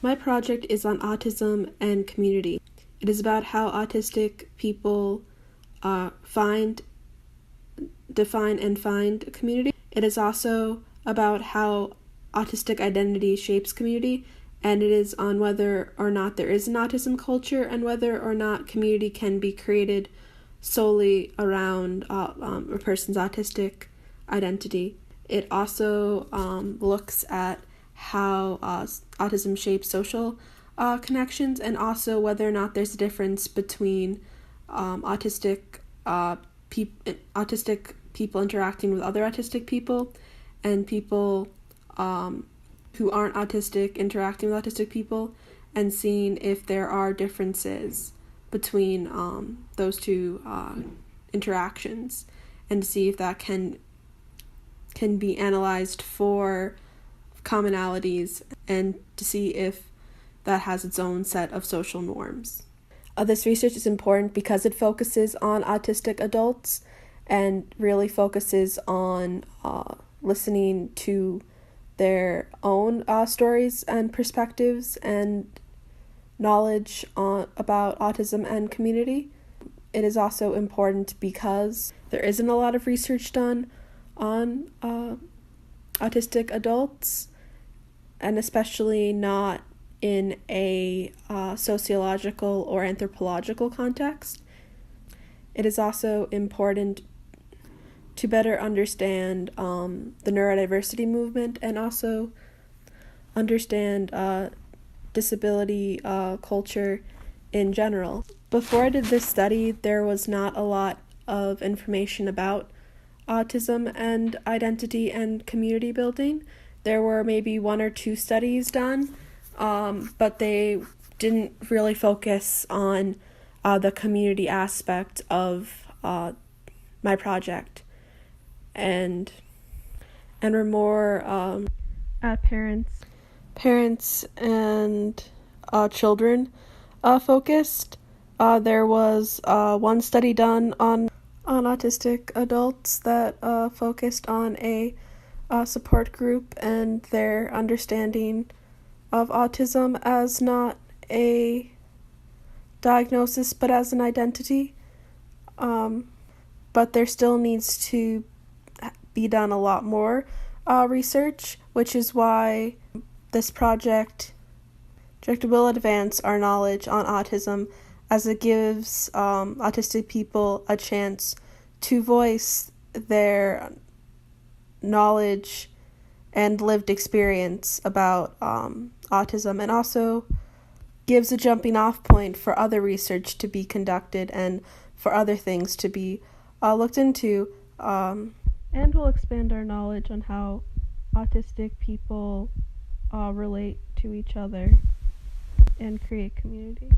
My project is on autism and community. It is about how autistic people define and find community. It is also about how autistic identity shapes community, and it is on whether or not there is an autism culture and whether or not community can be created solely around a person's autistic identity. It also looks at how autism shapes social connections, and also whether or not there's a difference between autistic people interacting with other autistic people and people who aren't autistic interacting with autistic people, and seeing if there are differences between those two interactions, and see if that can be analyzed for commonalities and to see if that has its own set of social norms. This research is important because it focuses on autistic adults and really focuses on listening to their own stories and perspectives and knowledge about autism and community. It is also important because there isn't a lot of research done on autistic adults, and especially not in a sociological or anthropological context. It is also important to better understand the neurodiversity movement, and also understand disability culture in general. Before I did this study, there was not a lot of information about autism and identity and community building. There were maybe 1 or 2 studies done, but they didn't really focus on the community aspect of my project, and were more at parents and children focused. There was 1 study done on autistic adults that focused on a support group and their understanding of autism as not a diagnosis but as an identity. But there still needs to be done a lot more research, which is why this project will advance our knowledge on autism, as it gives autistic people a chance to voice their knowledge and lived experience about autism, and also gives a jumping off point for other research to be conducted and for other things to be looked into, and will expand our knowledge on how autistic people relate to each other and create community.